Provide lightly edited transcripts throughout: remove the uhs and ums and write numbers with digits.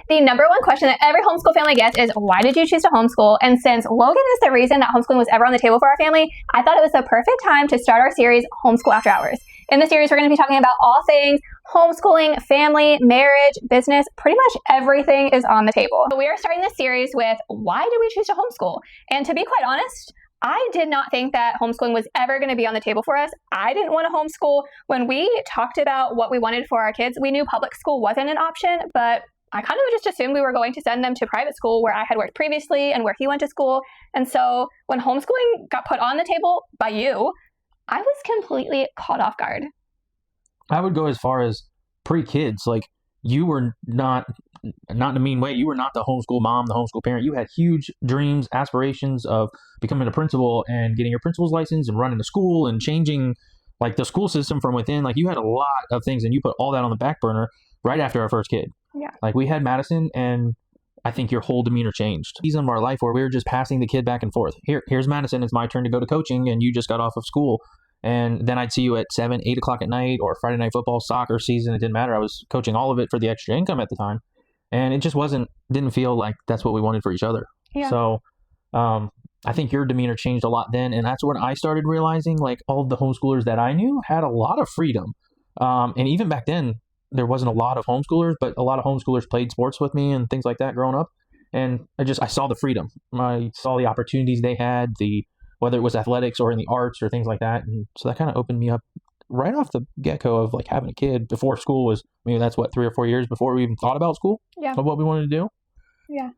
The number one question that every homeschool family gets is, why did you choose to homeschool? And since Logan is the reason that homeschooling was ever on the table for our family, I thought it was the perfect time to start our series, Homeschool After Hours. In the series, we're going to be talking about all things homeschooling, family, marriage, business, pretty much everything is on the table. So we are starting this series with, why did we choose to homeschool? And to be quite honest, I did not think that homeschooling was ever going to be on the table for us. I didn't want to homeschool. When we talked about what we wanted for our kids, we knew public school wasn't an option, but I kind of just assumed we were going to send them to private school where I had worked previously and where he went to school. And so when homeschooling got put on the table by you, I was completely caught off guard. I would go as far as pre-kids. Like, you were not in a mean way, you were not the homeschool mom, the homeschool parent. You had huge dreams, aspirations of becoming a principal and getting your principal's license and running a school and changing like the school system from within. Like, you had a lot of things and you put all that on the back burner right after our first kid. Yeah. Like, we had Madison and I think your whole demeanor changed. Season of our life where we were just passing the kid back and forth. Here's Madison. It's my turn to go to coaching and you just got off of school. And then I'd see you at 7, 8 o'clock at night or Friday night football, soccer season. It didn't matter. I was coaching all of it for the extra income at the time. And it just didn't feel like that's what we wanted for each other. Yeah. So I think your demeanor changed a lot then. And that's when I started realizing like all of the homeschoolers that I knew had a lot of freedom. And even back then, there wasn't a lot of homeschoolers, but a lot of homeschoolers played sports with me and things like that growing up. And I saw the freedom. I saw the opportunities they had, whether it was athletics or in the arts or things like that. And so that kind of opened me up right off the get-go of like having a kid before school was, maybe that's 3 or 4 years before we even thought about school. Yeah. Of what we wanted to do. Yeah.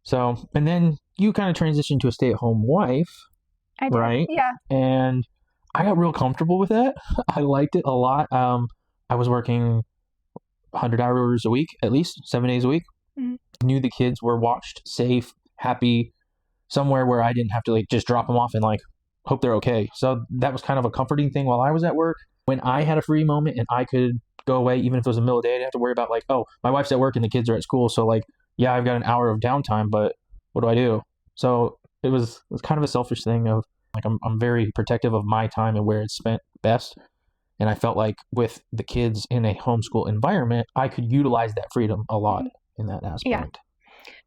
So, and then you kind of transitioned to a stay-at-home wife. I did. Right? Yeah. And I got real comfortable with that. I liked it a lot. I was working 100 hours a week, at least 7 days a week. Mm-hmm. Knew the kids were watched, safe, happy, somewhere where I didn't have to like just drop them off and like hope they're okay. So that was kind of a comforting thing while I was at work. When I had a free moment and I could go away, even if it was the middle of the day, I didn't have to worry about like, oh, my wife's at work and the kids are at school. So like, yeah, I've got an hour of downtime, but what do I do? So it was kind of a selfish thing of like, I'm very protective of my time and where it's spent best. And I felt like with the kids in a homeschool environment, I could utilize that freedom a lot in that aspect. Yeah.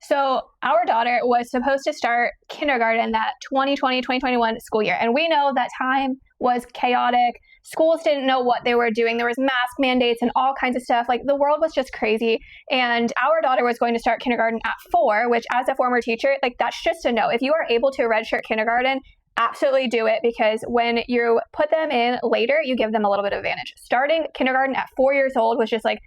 So our daughter was supposed to start kindergarten that 2020-2021 school year. And we know that time was chaotic. Schools didn't know what they were doing. There was mask mandates and all kinds of stuff. Like, the world was just crazy. And our daughter was going to start kindergarten at 4, which as a former teacher, like, that's just a no. If you are able to redshirt kindergarten, absolutely do it, because when you put them in later, you give them a little bit of advantage. Starting kindergarten at 4 years old was just like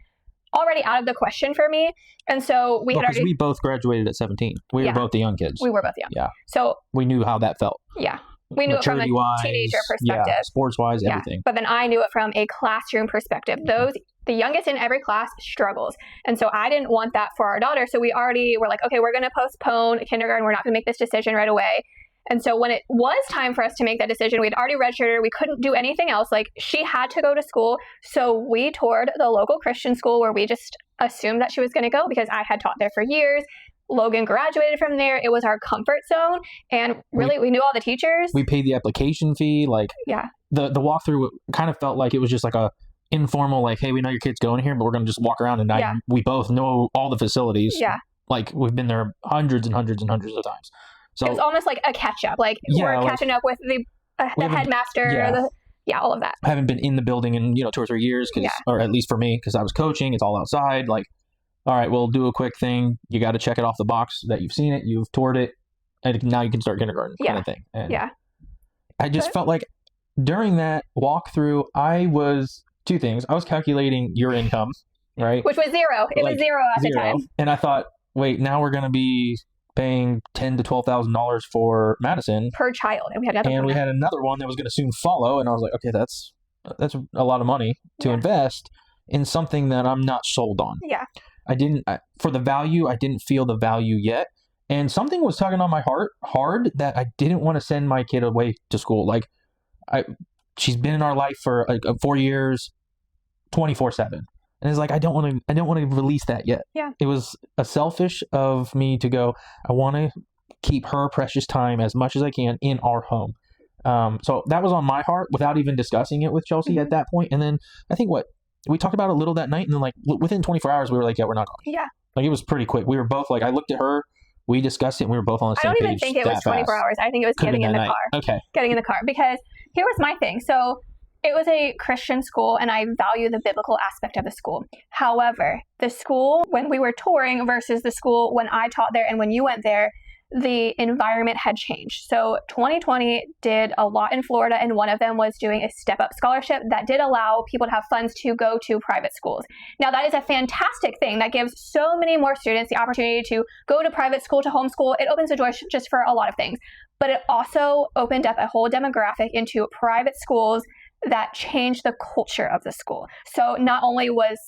already out of the question for me. And so we both graduated at 17. We were both the young kids. We were both young. Yeah. So we knew how that felt. Yeah. We knew it from a teenager perspective. Yeah, sports-wise, everything. But then I knew it from a classroom perspective. The youngest in every class struggles. And so I didn't want that for our daughter. So we already were like, okay, we're going to postpone kindergarten. We're not going to make this decision right away. And so when it was time for us to make that decision, we'd already redshirted. We couldn't do anything else. Like, she had to go to school. So we toured the local Christian school where we just assumed that she was going to go because I had taught there for years. Logan graduated from there. It was our comfort zone. And really, we knew all the teachers. We paid the application fee. Like, yeah. The walkthrough kind of felt like it was just like a informal, like, hey, we know your kid's going here, but we're going to just walk around. And we both know all the facilities. Yeah. Like, we've been there hundreds and hundreds and hundreds of times. So it was almost like a catch up. Like, we're catching up with the headmaster, all of that. I haven't been in the building in 2 or 3 years, or at least for me, because I was coaching. It's all outside. Like, all right, we'll do a quick thing. You got to check it off the box that you've seen it, you've toured it, and now you can start kindergarten kind of thing. And I just felt like during that walkthrough, I was two things. I was calculating your income, right? Which was zero. It was zero at the time. And I thought, wait, now we're going to be paying $10,000 to $12,000 for Madison per child, and we had another one that was going to soon follow. And I was like, okay, that's a lot of money to invest in something that I'm not sold on. Yeah, for the value, I didn't feel the value yet, and something was tugging on my heart hard that I didn't want to send my kid away to school. Like, she's been in our life for 4 years, 24/7. And it's like, I don't want to release that yet. Yeah. It was a selfish of me to go, I want to keep her precious time as much as I can in our home. So that was on my heart without even discussing it with Chelsea at that point. And then I think we talked about it a little that night, and then like within 24 hours, we were like, yeah, we're not going. Yeah. Like, it was pretty quick. We were both like, I looked at her, we discussed it, and we were both on the I same don't page. even think it was 24 hours. I think it was getting in the car. Okay. Getting in the car. Because here was my thing. So it was a Christian school, and I value the biblical aspect of the school. However, the school when we were touring versus the school when I taught there and when you went there, the environment had changed. So 2020 did a lot in Florida, and one of them was doing a step-up scholarship that did allow people to have funds to go to private schools. Now, that is a fantastic thing. That gives so many more students the opportunity to go to private school, to homeschool. It opens the door just for a lot of things. But it also opened up a whole demographic into private schools that changed the culture of the school. So not only was,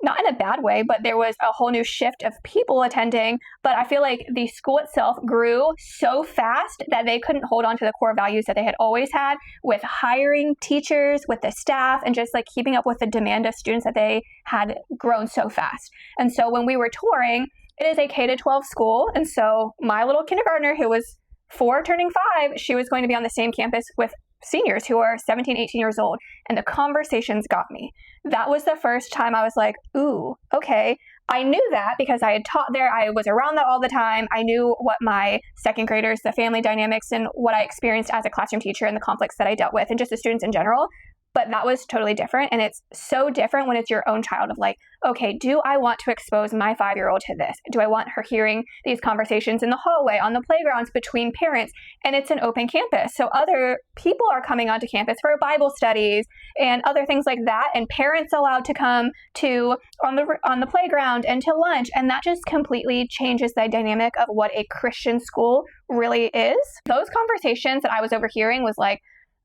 not in a bad way, but there was a whole new shift of people attending. But I feel like the school itself grew so fast that they couldn't hold on to the core values that they had always had with hiring teachers, with the staff, and just like keeping up with the demand of students that they had grown so fast. And so when we were touring, it is a K-12 school. And so my little kindergartner, who was 4 turning 5, she was going to be on the same campus with seniors who are 17, 18 years old. And the conversations got me. That was the first time I was like, ooh, okay. I knew that because I had taught there. I was around that all the time. I knew what my second graders, the family dynamics, and what I experienced as a classroom teacher and the conflicts that I dealt with and just the students in general. But that was totally different. And it's so different when it's your own child of like, okay, do I want to expose my 5-year-old to this? Do I want her hearing these conversations in the hallway, on the playgrounds, between parents? And it's an open campus. So other people are coming onto campus for Bible studies and other things like that. And parents allowed to come to on the playground and to lunch. And that just completely changes the dynamic of what a Christian school really is. Those conversations that I was overhearing was like,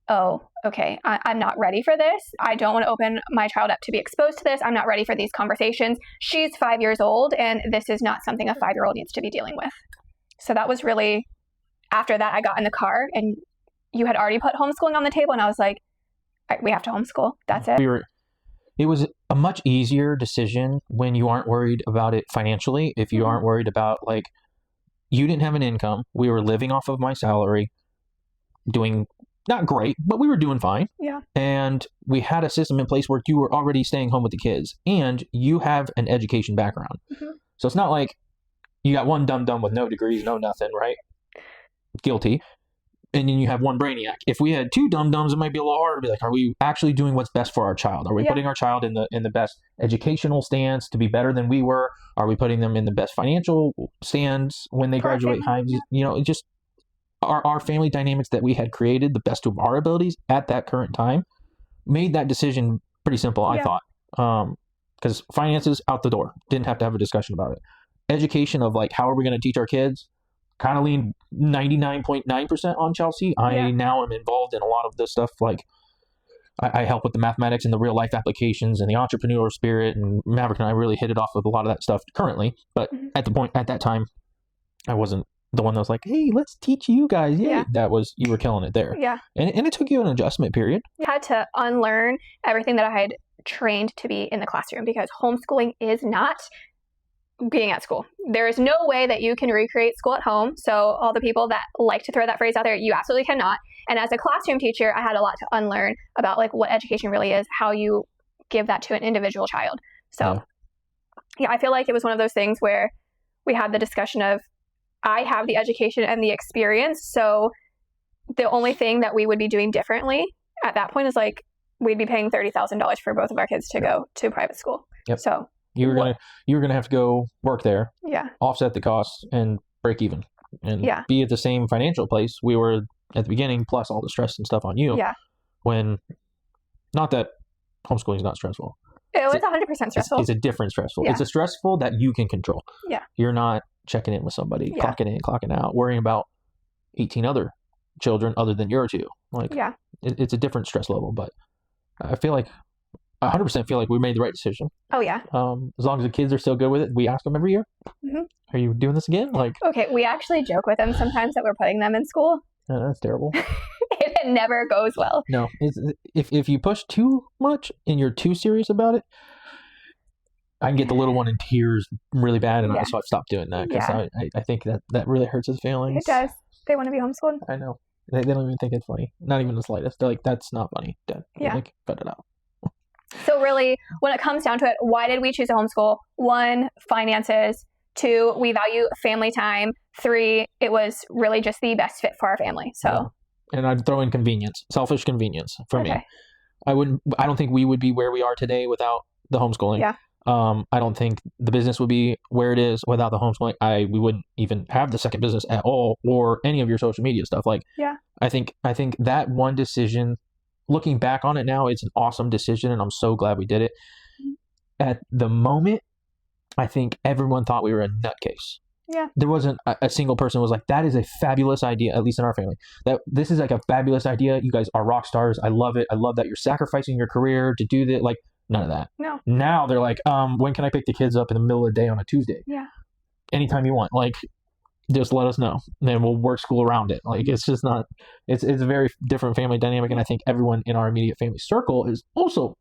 oh, okay, I'm not ready for this. I don't want to open my child up to be exposed to this. I'm not ready for these conversations. She's 5 years old, and this is not something a 5-year-old needs to be dealing with. So that was really, after that, I got in the car, and you had already put homeschooling on the table, and I was like, we have to homeschool. That's it. It was a much easier decision when you aren't worried about it financially, if you aren't worried about, like, you didn't have an income. We were living off of my salary, doing not great, but we were doing fine. Yeah. And we had a system in place where you were already staying home with the kids and you have an education background. Mm-hmm. So it's not like you got one dum-dum with no degrees, no nothing, right? Guilty. And then you have one brainiac. If we had 2 dum-dums, it might be a little harder to be like, are we actually doing what's best for our child? Are we putting our child in the best educational stance to be better than we were? Are we putting them in the best financial stands when they graduate high? Yeah. You know, it just, our family dynamics that we had created, the best of our abilities at that current time, made that decision pretty simple, I thought. Because finances, out the door. Didn't have to have a discussion about it. Education of, like, how are we going to teach our kids? Kind of leaned 99.9% on Chelsea. I now am involved in a lot of this stuff. Like, I help with the mathematics and the real life applications and the entrepreneurial spirit. And Maverick and I really hit it off with a lot of that stuff currently. But at that time, I wasn't the one that was like, hey, let's teach you guys. Yeah. That was, you were killing it there. Yeah. And it took you an adjustment period. I had to unlearn everything that I had trained to be in the classroom because homeschooling is not being at school. There is no way that you can recreate school at home. So all the people that like to throw that phrase out there, you absolutely cannot. And as a classroom teacher, I had a lot to unlearn about like what education really is, how you give that to an individual child. So I feel like it was one of those things where we had the discussion of, I have the education and the experience. So the only thing that we would be doing differently at that point is like, we'd be paying $30,000 for both of our kids to go to private school. Yep. So you were gonna have to go work there, offset the costs, and break even, and be at the same financial place we were at the beginning, plus all the stress and stuff on you. Yeah. When, not that homeschooling is not stressful. It was 100% stressful. It's a different stressful. Yeah. It's a stressful that you can control. Yeah. You're not checking in with somebody, clocking in, clocking out, worrying about 18 other children other than your 2. Like, it's a different stress level, but I feel like, 100% feel like we made the right decision. Oh, yeah. As long as the kids are still good with it, we ask them every year, are you doing this again? Like, okay, we actually joke with them sometimes that we're putting them in school. That's terrible. It never goes well. No, if you push too much and you're too serious about it, I can get the little one in tears really bad, and so I've stopped doing that because I think that really hurts his feelings. It does. They want to be homeschooled. I know. They don't even think it's funny. Not even the slightest. They're like, that's not funny, Dad. Yeah. Like, cut it out. So really, when it comes down to it, why did we choose to homeschool? 1, finances. 2, we value family time. 3, it was really just the best fit for our family. So, yeah. And I'd throw in convenience, selfish convenience for me. I don't think we would be where we are today without the homeschooling. Yeah. I don't think the business would be where it is without the homeschooling. We wouldn't even have the second business at all, or any of your social media stuff. Like, yeah, I think that one decision, looking back on it now, it's an awesome decision, and I'm so glad we did it. At the moment, I think everyone thought we were a nutcase. Yeah. There wasn't a single person who was like, that is a fabulous idea, at least in our family. That this is like a fabulous idea. You guys are rock stars. I love it. I love that you're sacrificing your career to do that. Like, none of that. No. Now they're like, when can I pick the kids up in the middle of the day on a Tuesday? Yeah. Anytime you want. Like, just let us know. And then we'll work school around it. Like, it's just not, it's a very different family dynamic. And I think everyone in our immediate family circle is also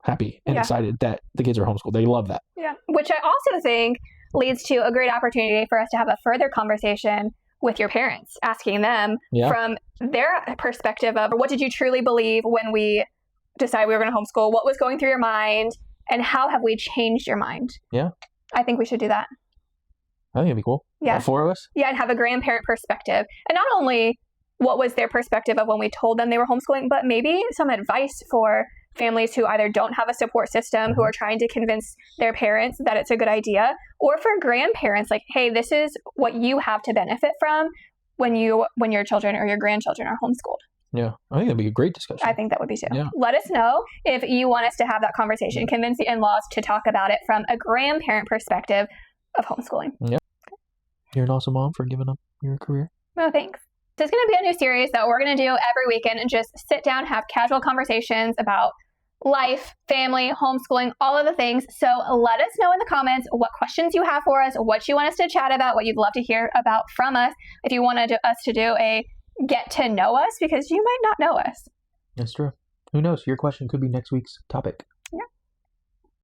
happy and excited that the kids are homeschooled. They love that. Yeah. Which I also think leads to a great opportunity for us to have a further conversation with your parents, asking them from their perspective of what did you truly believe when we decided we were going to homeschool? What was going through your mind? And how have we changed your mind? Yeah. I think we should do that. I think it'd be cool. Yeah. All 4 of us? Yeah, and have a grandparent perspective. And not only what was their perspective of when we told them they were homeschooling, but maybe some advice for families who either don't have a support system, who are trying to convince their parents that it's a good idea, or for grandparents, like, hey, this is what you have to benefit from when your children or your grandchildren are homeschooled. Yeah, I think that'd be a great discussion. I think that would be too. Yeah. Let us know if you want us to have that conversation, convince the in-laws to talk about it from a grandparent perspective of homeschooling. Yeah. You're an awesome mom for giving up your career. No, thanks. So it's going to be a new series that we're going to do every weekend and just sit down, have casual conversations about life, family, homeschooling, all of the things. So let us know in the comments what questions you have for us, what you want us to chat about, what you'd love to hear about from us. If you wanted us to do a get to know us, because you might not know us. That's true. Who knows? Your question could be next week's topic.